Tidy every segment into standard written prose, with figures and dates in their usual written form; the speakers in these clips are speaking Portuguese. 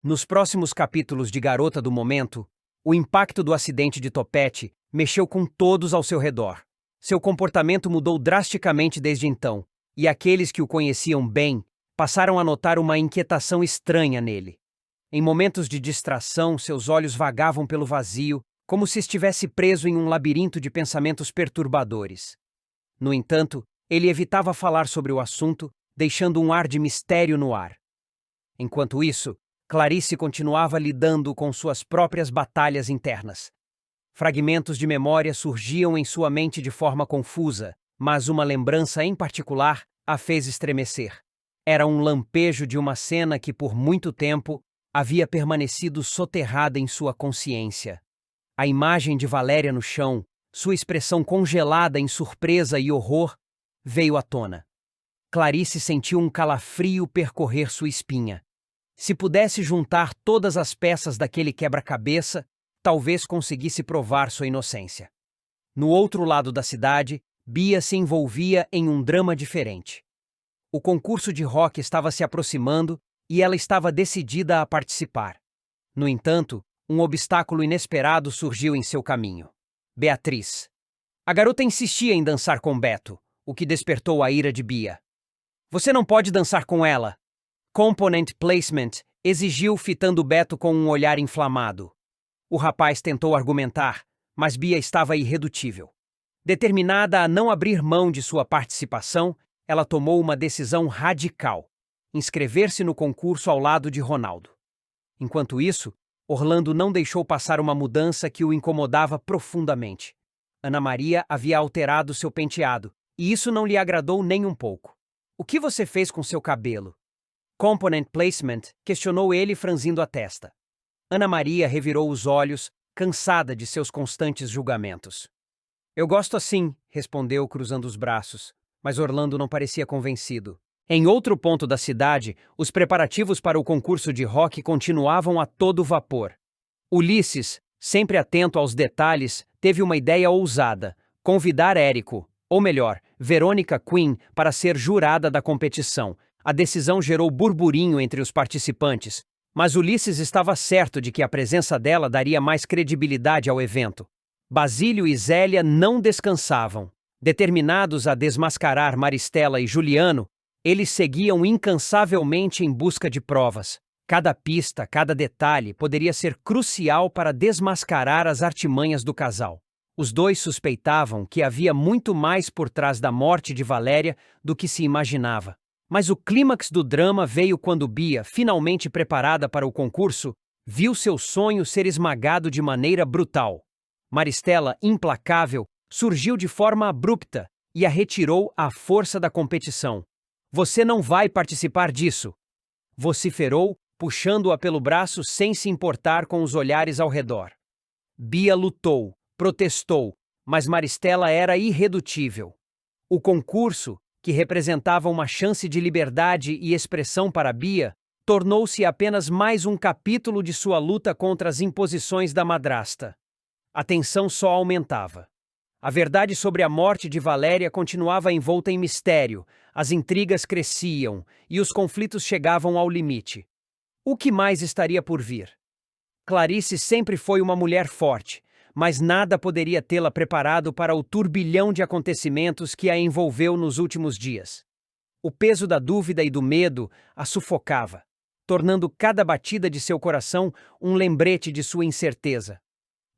Nos próximos capítulos de Garota do Momento, o impacto do acidente de topete mexeu com todos ao seu redor. Seu comportamento mudou drasticamente desde então, e aqueles que o conheciam bem passaram a notar uma inquietação estranha nele. Em momentos de distração, seus olhos vagavam pelo vazio, como se estivesse preso em um labirinto de pensamentos perturbadores. No entanto, ele evitava falar sobre o assunto, deixando um ar de mistério no ar. Enquanto isso, Clarice continuava lidando com suas próprias batalhas internas. Fragmentos de memória surgiam em sua mente de forma confusa, mas uma lembrança em particular a fez estremecer. Era um lampejo de uma cena que por muito tempo havia permanecido soterrada em sua consciência. A imagem de Valéria no chão, sua expressão congelada em surpresa e horror, veio à tona. Clarice sentiu um calafrio percorrer sua espinha. Se pudesse juntar todas as peças daquele quebra-cabeça, talvez conseguisse provar sua inocência. No outro lado da cidade, Bia se envolvia em um drama diferente. O concurso de rock estava se aproximando e ela estava decidida a participar. No entanto, um obstáculo inesperado surgiu em seu caminho. Beatriz. A garota insistia em dançar com Beto, o que despertou a ira de Bia. Você não pode dançar com ela. Component Placement exigiu, fitando Beto com um olhar inflamado. O rapaz tentou argumentar, mas Bia estava irredutível. Determinada a não abrir mão de sua participação, ela tomou uma decisão radical: inscrever-se no concurso ao lado de Ronaldo. Enquanto isso, Orlando não deixou passar uma mudança que o incomodava profundamente. Ana Maria havia alterado seu penteado, e isso não lhe agradou nem um pouco. O que você fez com seu cabelo? Component Placement questionou ele, franzindo a testa. Ana Maria revirou os olhos, cansada de seus constantes julgamentos. Eu gosto assim, respondeu, cruzando os braços, mas Orlando não parecia convencido. Em outro ponto da cidade, os preparativos para o concurso de rock continuavam a todo vapor. Ulisses, sempre atento aos detalhes, teve uma ideia ousada: convidar Érico, ou melhor, Verônica Quinn, para ser jurada da competição. A decisão gerou burburinho entre os participantes, mas Ulisses estava certo de que a presença dela daria mais credibilidade ao evento. Basílio e Zélia não descansavam. Determinados a desmascarar Maristela e Juliano, eles seguiam incansavelmente em busca de provas. Cada pista, cada detalhe poderia ser crucial para desmascarar as artimanhas do casal. Os dois suspeitavam que havia muito mais por trás da morte de Valéria do que se imaginava. Mas o clímax do drama veio quando Bia, finalmente preparada para o concurso, viu seu sonho ser esmagado de maneira brutal. Maristela, implacável, surgiu de forma abrupta e a retirou à força da competição. Você não vai participar disso! Vociferou, puxando-a pelo braço sem se importar com os olhares ao redor. Bia lutou, protestou, mas Maristela era irredutível. O concurso, que representava uma chance de liberdade e expressão para Bia, tornou-se apenas mais um capítulo de sua luta contra as imposições da madrasta. A tensão só aumentava. A verdade sobre a morte de Valéria continuava envolta em mistério, as intrigas cresciam e os conflitos chegavam ao limite. O que mais estaria por vir? Clarice sempre foi uma mulher forte, mas nada poderia tê-la preparado para o turbilhão de acontecimentos que a envolveu nos últimos dias. O peso da dúvida e do medo a sufocava, tornando cada batida de seu coração um lembrete de sua incerteza.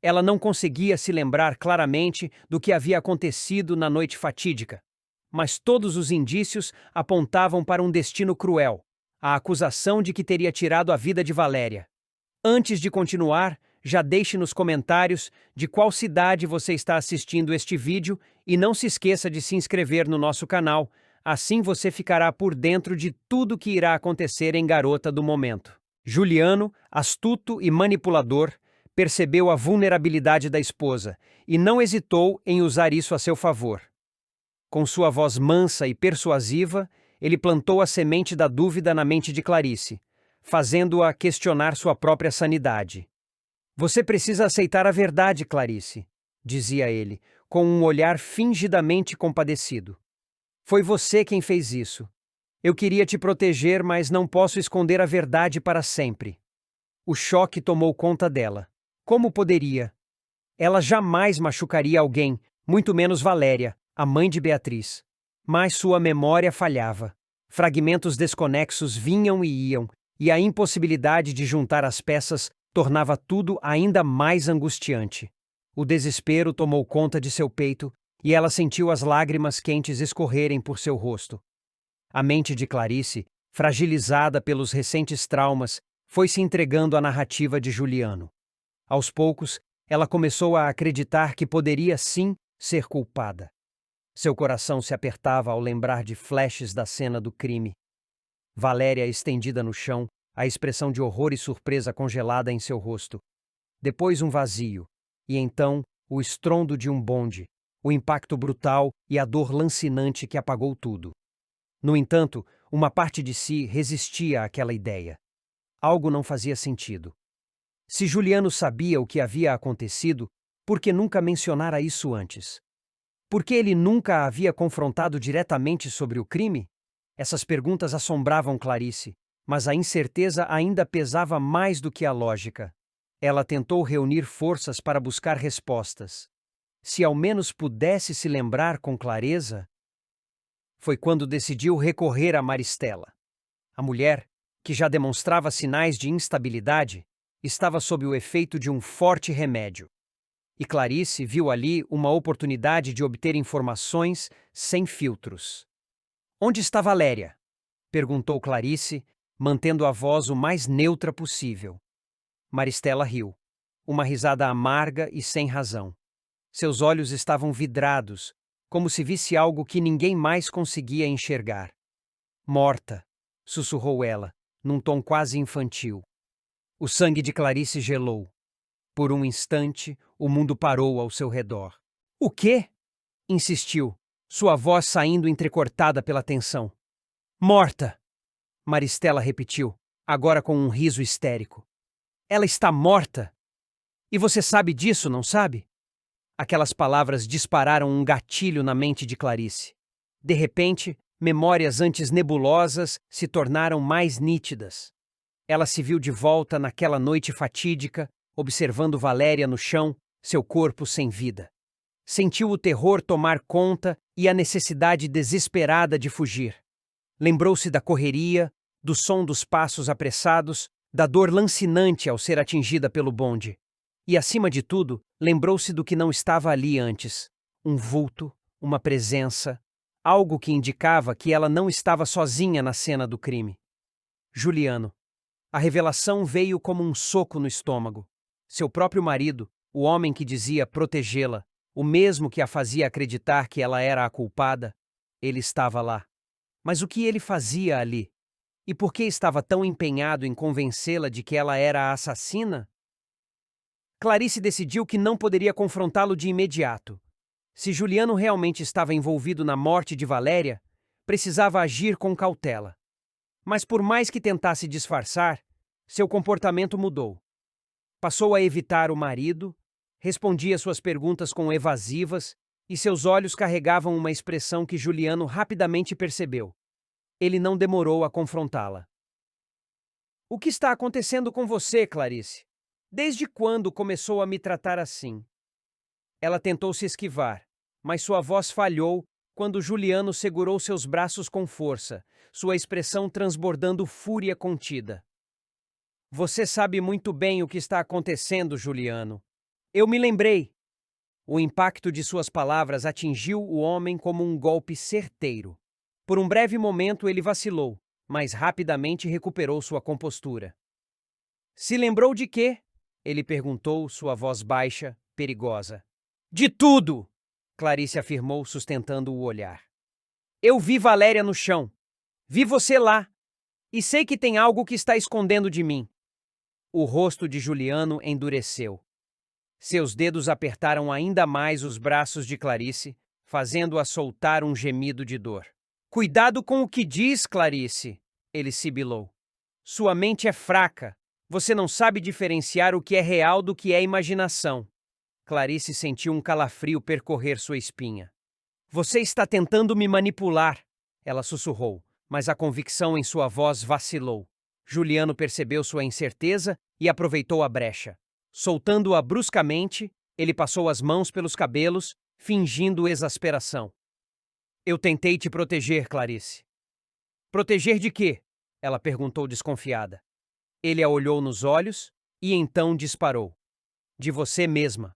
Ela não conseguia se lembrar claramente do que havia acontecido na noite fatídica, mas todos os indícios apontavam para um destino cruel, a acusação de que teria tirado a vida de Valéria. Antes de continuar, já deixe nos comentários de qual cidade você está assistindo este vídeo e não se esqueça de se inscrever no nosso canal, assim você ficará por dentro de tudo que irá acontecer em Garota do Momento. Juliano, astuto e manipulador, percebeu a vulnerabilidade da esposa e não hesitou em usar isso a seu favor. Com sua voz mansa e persuasiva, ele plantou a semente da dúvida na mente de Clarice, fazendo-a questionar sua própria sanidade. Você precisa aceitar a verdade, Clarice, dizia ele, com um olhar fingidamente compadecido. Foi você quem fez isso. Eu queria te proteger, mas não posso esconder a verdade para sempre. O choque tomou conta dela. Como poderia? Ela jamais machucaria alguém, muito menos Valéria, a mãe de Beatriz. Mas sua memória falhava. Fragmentos desconexos vinham e iam, e a impossibilidade de juntar as peças tornava tudo ainda mais angustiante. O desespero tomou conta de seu peito e ela sentiu as lágrimas quentes escorrerem por seu rosto. A mente de Clarice, fragilizada pelos recentes traumas, foi se entregando à narrativa de Juliano. Aos poucos, ela começou a acreditar que poderia sim ser culpada. Seu coração se apertava ao lembrar de flashes da cena do crime. Valéria estendida no chão, a expressão de horror e surpresa congelada em seu rosto. Depois um vazio, e então o estrondo de um bonde, o impacto brutal e a dor lancinante que apagou tudo. No entanto, uma parte de si resistia àquela ideia. Algo não fazia sentido. Se Juliano sabia o que havia acontecido, por que nunca mencionara isso antes? Por que ele nunca a havia confrontado diretamente sobre o crime? Essas perguntas assombravam Clarice, mas a incerteza ainda pesava mais do que a lógica. Ela tentou reunir forças para buscar respostas. Se ao menos pudesse se lembrar com clareza. Foi quando decidiu recorrer a Maristela. A mulher, que já demonstrava sinais de instabilidade, estava sob o efeito de um forte remédio. E Clarice viu ali uma oportunidade de obter informações sem filtros. "Onde está Valéria?" perguntou Clarice, mantendo a voz o mais neutra possível. Maristela riu, uma risada amarga e sem razão. Seus olhos estavam vidrados, como se visse algo que ninguém mais conseguia enxergar. "Morta", sussurrou ela, num tom quase infantil. O sangue de Clarice gelou. Por um instante, o mundo parou ao seu redor. "O quê?" insistiu, sua voz saindo entrecortada pela tensão. "Morta!" Maristela repetiu, agora com um riso histérico. "Ela está morta! E você sabe disso, não sabe?" Aquelas palavras dispararam um gatilho na mente de Clarice. De repente, memórias antes nebulosas se tornaram mais nítidas. Ela se viu de volta naquela noite fatídica, observando Valéria no chão, seu corpo sem vida. Sentiu o terror tomar conta e a necessidade desesperada de fugir. Lembrou-se da correria, do som dos passos apressados, da dor lancinante ao ser atingida pelo bonde. E, acima de tudo, lembrou-se do que não estava ali antes. Um vulto, uma presença, algo que indicava que ela não estava sozinha na cena do crime. Juliano. A revelação veio como um soco no estômago. Seu próprio marido, o homem que dizia protegê-la, o mesmo que a fazia acreditar que ela era a culpada, ele estava lá. Mas o que ele fazia ali? E por que estava tão empenhado em convencê-la de que ela era a assassina? Clarice decidiu que não poderia confrontá-lo de imediato. Se Juliano realmente estava envolvido na morte de Valéria, precisava agir com cautela. Mas por mais que tentasse disfarçar, seu comportamento mudou. Passou a evitar o marido, respondia suas perguntas com evasivas e seus olhos carregavam uma expressão que Juliano rapidamente percebeu. Ele não demorou a confrontá-la. "O que está acontecendo com você, Clarice? Desde quando começou a me tratar assim?" Ela tentou se esquivar, mas sua voz falhou quando Juliano segurou seus braços com força, sua expressão transbordando fúria contida. "Você sabe muito bem o que está acontecendo, Juliano. Eu me lembrei." O impacto de suas palavras atingiu o homem como um golpe certeiro. Por um breve momento ele vacilou, mas rapidamente recuperou sua compostura. "Se lembrou de quê?" ele perguntou, sua voz baixa, perigosa. "De tudo!" Clarice afirmou, sustentando o olhar. "Eu vi Valéria no chão. Vi você lá. E sei que tem algo que está escondendo de mim." O rosto de Juliano endureceu. Seus dedos apertaram ainda mais os braços de Clarice, fazendo-a soltar um gemido de dor. "Cuidado com o que diz, Clarice!" ele sibilou. "Sua mente é fraca. Você não sabe diferenciar o que é real do que é imaginação." Clarice sentiu um calafrio percorrer sua espinha. "Você está tentando me manipular," ela sussurrou, mas a convicção em sua voz vacilou. Juliano percebeu sua incerteza e aproveitou a brecha. Soltando-a bruscamente, ele passou as mãos pelos cabelos, fingindo exasperação. Eu tentei te proteger, Clarice. Proteger de quê? Ela perguntou desconfiada. Ele a olhou nos olhos e então disparou. De você mesma.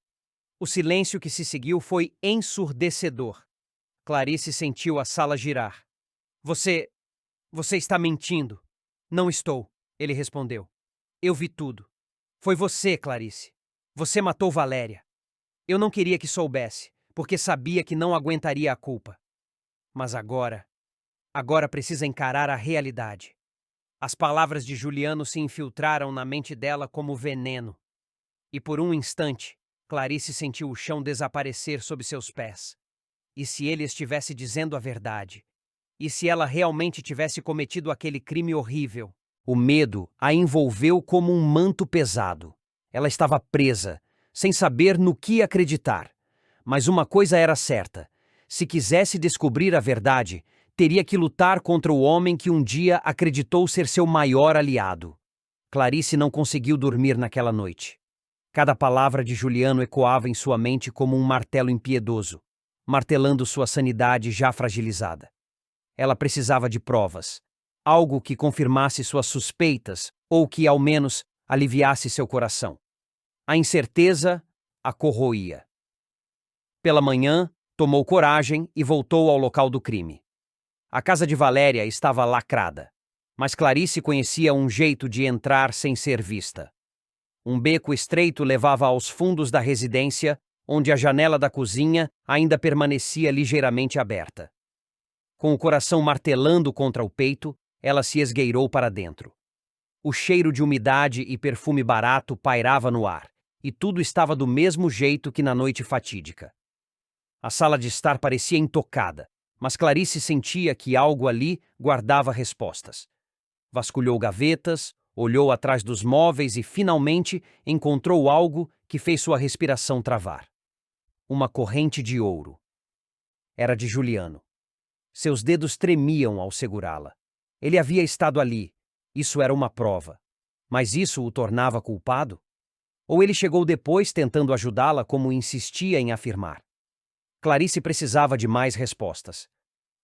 O silêncio que se seguiu foi ensurdecedor. Clarice sentiu a sala girar. Você está mentindo. Não estou, ele respondeu. Eu vi tudo. Foi você, Clarice. Você matou Valéria. Eu não queria que soubesse, porque sabia que não aguentaria a culpa. Mas agora precisa encarar a realidade. As palavras de Juliano se infiltraram na mente dela como veneno. E por um instante, Clarice sentiu o chão desaparecer sob seus pés. E se ele estivesse dizendo a verdade? E se ela realmente tivesse cometido aquele crime horrível? O medo a envolveu como um manto pesado. Ela estava presa, sem saber no que acreditar. Mas uma coisa era certa: se quisesse descobrir a verdade, teria que lutar contra o homem que um dia acreditou ser seu maior aliado. Clarice não conseguiu dormir naquela noite. Cada palavra de Juliano ecoava em sua mente como um martelo impiedoso, martelando sua sanidade já fragilizada. Ela precisava de provas, algo que confirmasse suas suspeitas ou que, ao menos, aliviasse seu coração. A incerteza a corroía. Pela manhã, tomou coragem e voltou ao local do crime. A casa de Valéria estava lacrada, mas Clarice conhecia um jeito de entrar sem ser vista. Um beco estreito levava aos fundos da residência, onde a janela da cozinha ainda permanecia ligeiramente aberta. Com o coração martelando contra o peito, ela se esgueirou para dentro. O cheiro de umidade e perfume barato pairava no ar, e tudo estava do mesmo jeito que na noite fatídica. A sala de estar parecia intocada, mas Clarice sentia que algo ali guardava respostas. Vasculhou gavetas, olhou atrás dos móveis e, finalmente, encontrou algo que fez sua respiração travar. Uma corrente de ouro. Era de Juliano. Seus dedos tremiam ao segurá-la. Ele havia estado ali. Isso era uma prova. Mas isso o tornava culpado? Ou ele chegou depois tentando ajudá-la como insistia em afirmar? Clarice precisava de mais respostas.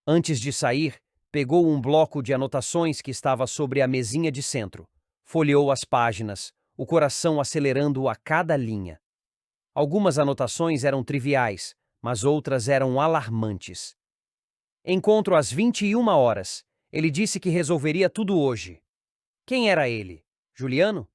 Antes de sair, pegou um bloco de anotações que estava sobre a mesinha de centro. Folheou as páginas, o coração acelerando a cada linha. Algumas anotações eram triviais, mas outras eram alarmantes. Encontro às 21 horas. Ele disse que resolveria tudo hoje. Quem era ele? Juliano?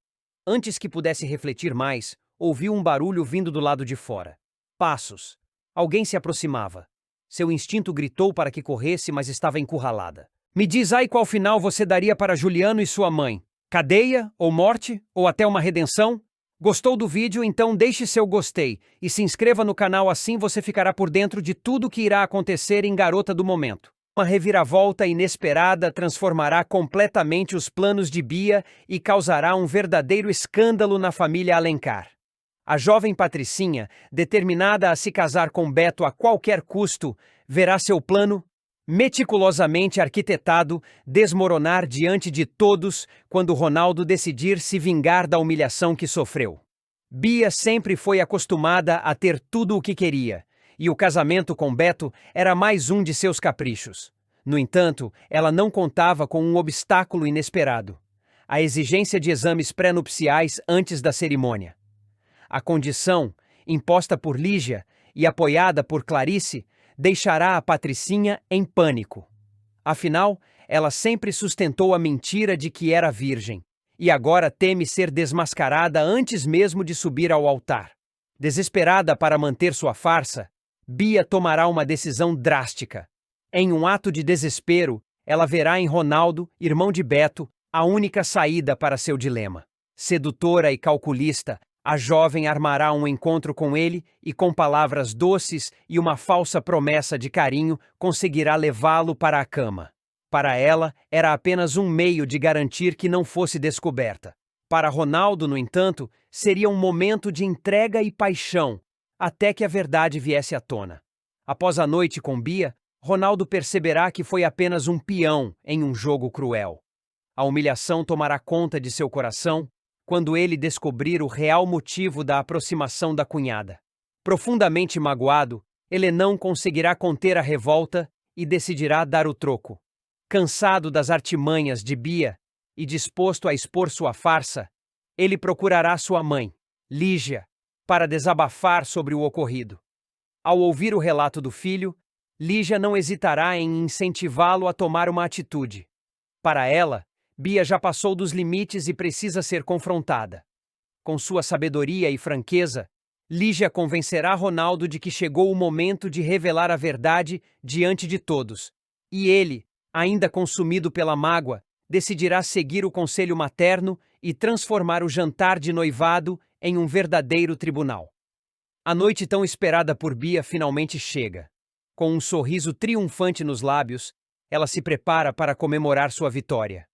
Antes que pudesse refletir mais, ouviu um barulho vindo do lado de fora. Passos. Alguém se aproximava. Seu instinto gritou para que corresse, mas estava encurralada. Me diz aí qual final você daria para Juliano e sua mãe. Cadeia, ou morte, ou até uma redenção? Gostou do vídeo? Então deixe seu gostei e se inscreva no canal, assim você ficará por dentro de tudo o que irá acontecer em Garota do Momento. Uma reviravolta inesperada transformará completamente os planos de Bia e causará um verdadeiro escândalo na família Alencar. A jovem Patricinha, determinada a se casar com Beto a qualquer custo, verá seu plano, meticulosamente arquitetado, desmoronar diante de todos quando Ronaldo decidir se vingar da humilhação que sofreu. Bia sempre foi acostumada a ter tudo o que queria, e o casamento com Beto era mais um de seus caprichos. No entanto, ela não contava com um obstáculo inesperado: a exigência de exames pré-nupciais antes da cerimônia. A condição, imposta por Lígia e apoiada por Clarice, deixará a Patricinha em pânico. Afinal, ela sempre sustentou a mentira de que era virgem, e agora teme ser desmascarada antes mesmo de subir ao altar. Desesperada para manter sua farsa, Bia tomará uma decisão drástica. Em um ato de desespero, ela verá em Ronaldo, irmão de Beto, a única saída para seu dilema. Sedutora e calculista, a jovem armará um encontro com ele e, com palavras doces e uma falsa promessa de carinho, conseguirá levá-lo para a cama. Para ela, era apenas um meio de garantir que não fosse descoberta. Para Ronaldo, no entanto, seria um momento de entrega e paixão, até que a verdade viesse à tona. Após a noite com Bia, Ronaldo perceberá que foi apenas um peão em um jogo cruel. A humilhação tomará conta de seu coração quando ele descobrir o real motivo da aproximação da cunhada. Profundamente magoado, ele não conseguirá conter a revolta e decidirá dar o troco. Cansado das artimanhas de Bia e disposto a expor sua farsa, ele procurará sua mãe, Lígia, para desabafar sobre o ocorrido. Ao ouvir o relato do filho, Lígia não hesitará em incentivá-lo a tomar uma atitude. Para ela, Bia já passou dos limites e precisa ser confrontada. Com sua sabedoria e franqueza, Lígia convencerá Ronaldo de que chegou o momento de revelar a verdade diante de todos, e ele, ainda consumido pela mágoa, decidirá seguir o conselho materno e transformar o jantar de noivado em um verdadeiro tribunal. A noite tão esperada por Bia finalmente chega. Com um sorriso triunfante nos lábios, ela se prepara para comemorar sua vitória.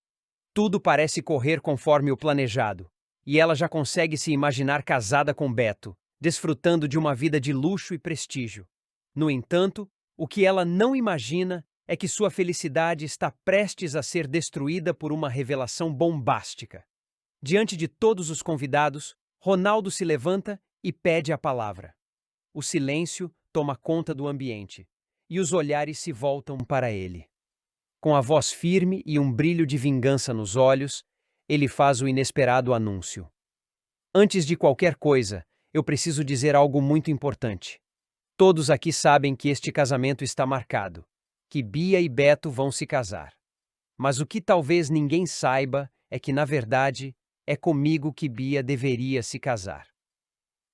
Tudo parece correr conforme o planejado, e ela já consegue se imaginar casada com Beto, desfrutando de uma vida de luxo e prestígio. No entanto, o que ela não imagina é que sua felicidade está prestes a ser destruída por uma revelação bombástica. Diante de todos os convidados, Ronaldo se levanta e pede a palavra. O silêncio toma conta do ambiente, e os olhares se voltam para ele. Com a voz firme e um brilho de vingança nos olhos, ele faz o inesperado anúncio. Antes de qualquer coisa, eu preciso dizer algo muito importante. Todos aqui sabem que este casamento está marcado, que Bia e Beto vão se casar. Mas o que talvez ninguém saiba é que, na verdade, é comigo que Bia deveria se casar.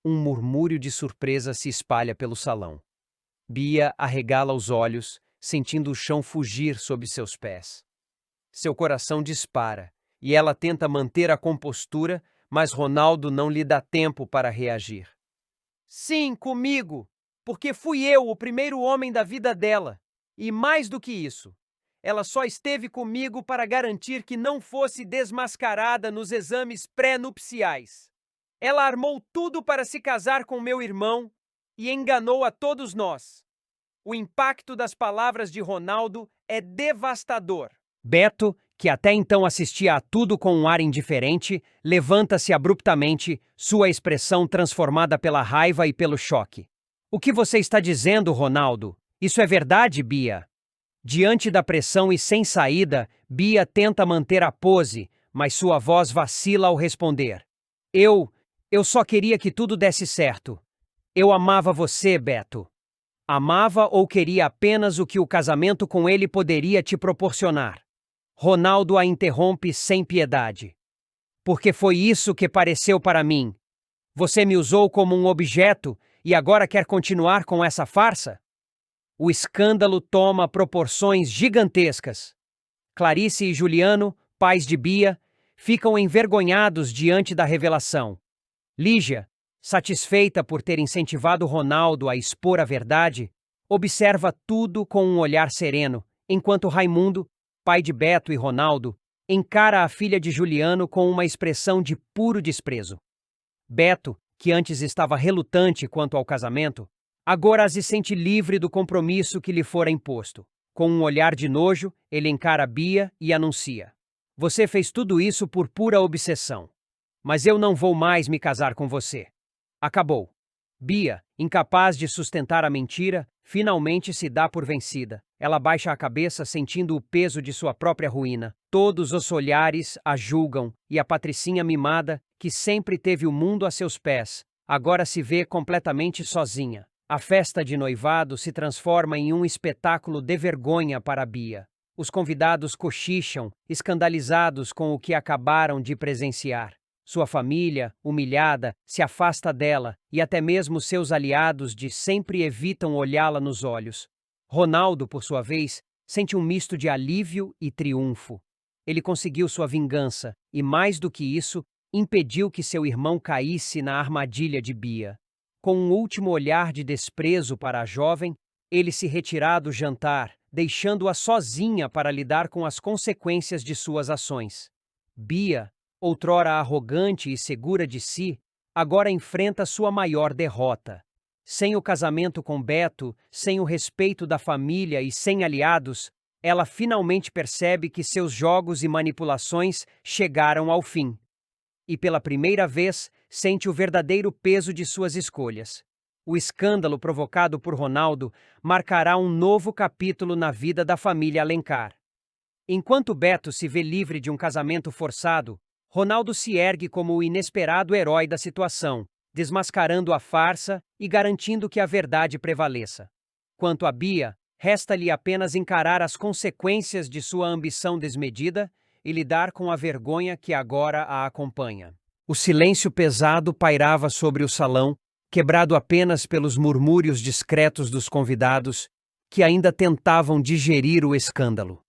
Um murmúrio de surpresa se espalha pelo salão. Bia arregala os olhos, sentindo o chão fugir sob seus pés. Seu coração dispara, e ela tenta manter a compostura, mas Ronaldo não lhe dá tempo para reagir. Sim, comigo, porque fui eu o primeiro homem da vida dela. E mais do que isso, ela só esteve comigo para garantir que não fosse desmascarada nos exames pré-nupciais. Ela armou tudo para se casar com meu irmão e enganou a todos nós. O impacto das palavras de Ronaldo é devastador. Beto, que até então assistia a tudo com um ar indiferente, levanta-se abruptamente, sua expressão transformada pela raiva e pelo choque. O que você está dizendo, Ronaldo? Isso é verdade, Bia? Diante da pressão e sem saída, Bia tenta manter a pose, mas sua voz vacila ao responder. Eu só queria que tudo desse certo. Eu amava você, Beto. Amava ou queria apenas o que o casamento com ele poderia te proporcionar. Ronaldo a interrompe sem piedade. Porque foi isso que pareceu para mim. Você me usou como um objeto e agora quer continuar com essa farsa? O escândalo toma proporções gigantescas. Clarice e Juliano, pais de Bia, ficam envergonhados diante da revelação. Lígia, satisfeita por ter incentivado Ronaldo a expor a verdade, observa tudo com um olhar sereno, enquanto Raimundo, pai de Beto e Ronaldo, encara a filha de Juliano com uma expressão de puro desprezo. Beto, que antes estava relutante quanto ao casamento, agora se sente livre do compromisso que lhe fora imposto. Com um olhar de nojo, ele encara Bia e anuncia: Você fez tudo isso por pura obsessão. Mas eu não vou mais me casar com você. Acabou. Bia, incapaz de sustentar a mentira, finalmente se dá por vencida. Ela baixa a cabeça sentindo o peso de sua própria ruína. Todos os olhares a julgam e a patricinha mimada, que sempre teve o mundo a seus pés, agora se vê completamente sozinha. A festa de noivado se transforma em um espetáculo de vergonha para Bia. Os convidados cochicham, escandalizados com o que acabaram de presenciar. Sua família, humilhada, se afasta dela e até mesmo seus aliados de sempre evitam olhá-la nos olhos. Ronaldo, por sua vez, sente um misto de alívio e triunfo. Ele conseguiu sua vingança e, mais do que isso, impediu que seu irmão caísse na armadilha de Bia. Com um último olhar de desprezo para a jovem, ele se retirá do jantar, deixando-a sozinha para lidar com as consequências de suas ações. Bia, outrora arrogante e segura de si, agora enfrenta sua maior derrota. Sem o casamento com Beto, sem o respeito da família e sem aliados, ela finalmente percebe que seus jogos e manipulações chegaram ao fim. E pela primeira vez, sente o verdadeiro peso de suas escolhas. O escândalo provocado por Ronaldo marcará um novo capítulo na vida da família Alencar. Enquanto Beto se vê livre de um casamento forçado, Ronaldo se ergue como o inesperado herói da situação, desmascarando a farsa e garantindo que a verdade prevaleça. Quanto a Bia, resta-lhe apenas encarar as consequências de sua ambição desmedida e lidar com a vergonha que agora a acompanha. O silêncio pesado pairava sobre o salão, quebrado apenas pelos murmúrios discretos dos convidados, que ainda tentavam digerir o escândalo.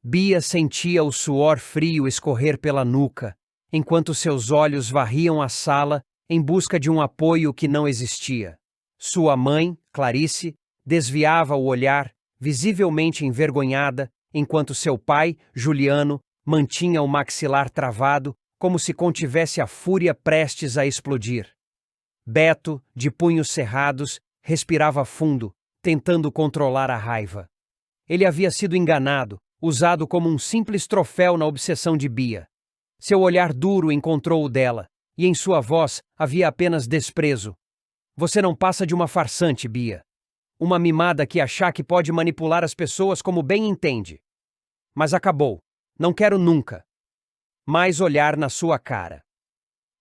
Bia sentia o suor frio escorrer pela nuca, enquanto seus olhos varriam a sala em busca de um apoio que não existia. Sua mãe, Clarice, desviava o olhar, visivelmente envergonhada, enquanto seu pai, Juliano, mantinha o maxilar travado, como se contivesse a fúria prestes a explodir. Beto, de punhos cerrados, respirava fundo, tentando controlar a raiva. Ele havia sido enganado, usado como um simples troféu na obsessão de Bia. Seu olhar duro encontrou o dela, e em sua voz havia apenas desprezo. Você não passa de uma farsante, Bia. Uma mimada que achar que pode manipular as pessoas como bem entende. Mas acabou. Não quero nunca mais olhar na sua cara.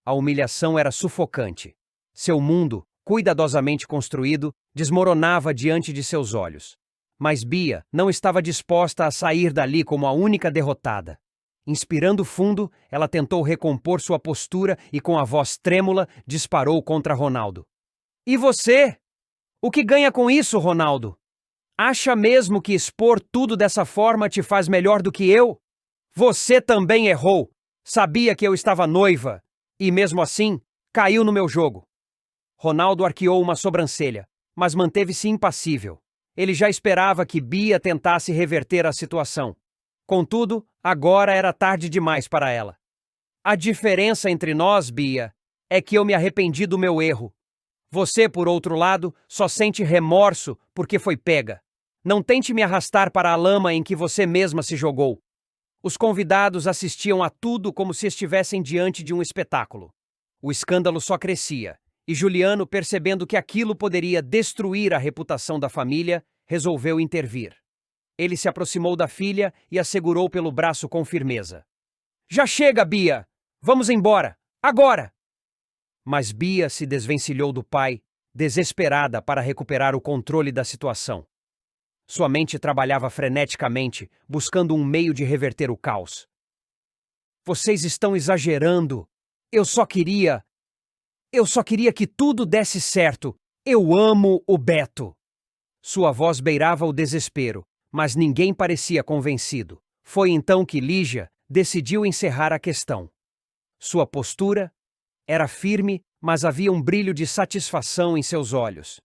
A humilhação era sufocante. Seu mundo, cuidadosamente construído, desmoronava diante de seus olhos. Mas Bia não estava disposta a sair dali como a única derrotada. Inspirando fundo, ela tentou recompor sua postura e com a voz trêmula disparou contra Ronaldo. E você? O que ganha com isso, Ronaldo? Acha mesmo que expor tudo dessa forma te faz melhor do que eu? Você também errou. Sabia que eu estava noiva. E mesmo assim, caiu no meu jogo. Ronaldo arqueou uma sobrancelha, mas manteve-se impassível. Ele já esperava que Bia tentasse reverter a situação. Contudo, agora era tarde demais para ela. A diferença entre nós, Bia, é que eu me arrependi do meu erro. Você, por outro lado, só sente remorso porque foi pega. Não tente me arrastar para a lama em que você mesma se jogou. Os convidados assistiam a tudo como se estivessem diante de um espetáculo. O escândalo só crescia, e Juliano, percebendo que aquilo poderia destruir a reputação da família, resolveu intervir. Ele se aproximou da filha e a segurou pelo braço com firmeza. Já chega, Bia! Vamos embora! Agora! Mas Bia se desvencilhou do pai, desesperada para recuperar o controle da situação. Sua mente trabalhava freneticamente, buscando um meio de reverter o caos. Vocês estão exagerando. Eu só queria que tudo desse certo. Eu amo o Beto. Sua voz beirava o desespero, mas ninguém parecia convencido. Foi então que Lígia decidiu encerrar a questão. Sua postura era firme, mas havia um brilho de satisfação em seus olhos.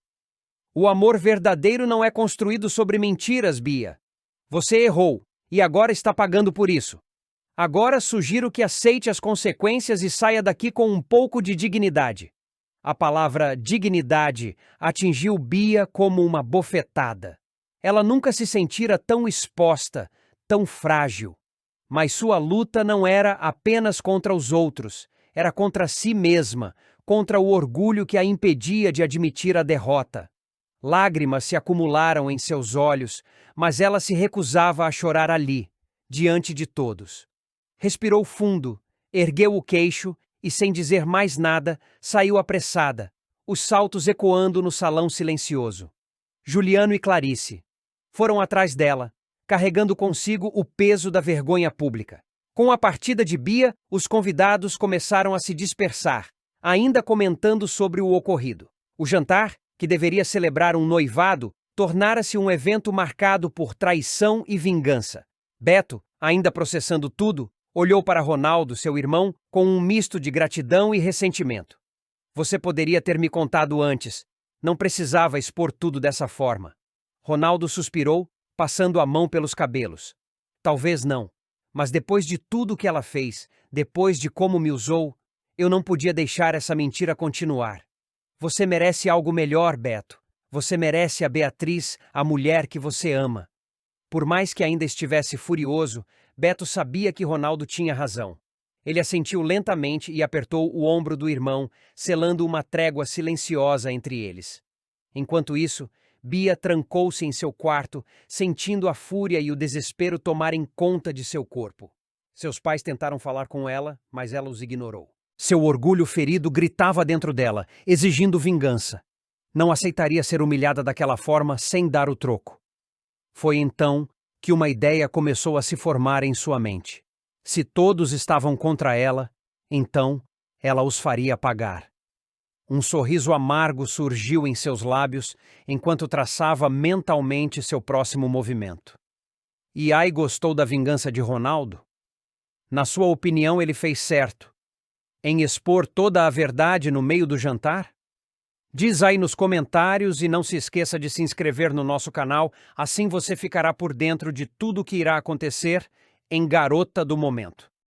O amor verdadeiro não é construído sobre mentiras, Bia. Você errou, e agora está pagando por isso. Agora sugiro que aceite as consequências e saia daqui com um pouco de dignidade. A palavra dignidade atingiu Bia como uma bofetada. Ela nunca se sentira tão exposta, tão frágil. Mas sua luta não era apenas contra os outros, era contra si mesma, contra o orgulho que a impedia de admitir a derrota. Lágrimas se acumularam em seus olhos, mas ela se recusava a chorar ali, diante de todos. Respirou fundo, ergueu o queixo e, sem dizer mais nada, saiu apressada, os saltos ecoando no salão silencioso. Juliano e Clarice foram atrás dela, carregando consigo o peso da vergonha pública. Com a partida de Bia, os convidados começaram a se dispersar, ainda comentando sobre o ocorrido. O jantar, que deveria celebrar um noivado, tornara-se um evento marcado por traição e vingança. Beto, ainda processando tudo, olhou para Ronaldo, seu irmão, com um misto de gratidão e ressentimento. Você poderia ter me contado antes. Não precisava expor tudo dessa forma. Ronaldo suspirou, passando a mão pelos cabelos. Talvez não, mas depois de tudo que ela fez, depois de como me usou, eu não podia deixar essa mentira continuar. Você merece algo melhor, Beto. Você merece a Beatriz, a mulher que você ama. Por mais que ainda estivesse furioso, Beto sabia que Ronaldo tinha razão. Ele assentiu lentamente e apertou o ombro do irmão, selando uma trégua silenciosa entre eles. Enquanto isso, Bia trancou-se em seu quarto, sentindo a fúria e o desespero tomarem conta de seu corpo. Seus pais tentaram falar com ela, mas ela os ignorou. Seu orgulho ferido gritava dentro dela, exigindo vingança. Não aceitaria ser humilhada daquela forma sem dar o troco. Foi então que uma ideia começou a se formar em sua mente. Se todos estavam contra ela, então ela os faria pagar. Um sorriso amargo surgiu em seus lábios enquanto traçava mentalmente seu próximo movimento. E Ai gostou da vingança de Ronaldo? Na sua opinião, ele fez certo em expor toda a verdade no meio do jantar? Diz aí nos comentários e não se esqueça de se inscrever no nosso canal, assim você ficará por dentro de tudo o que irá acontecer em Garota do Momento.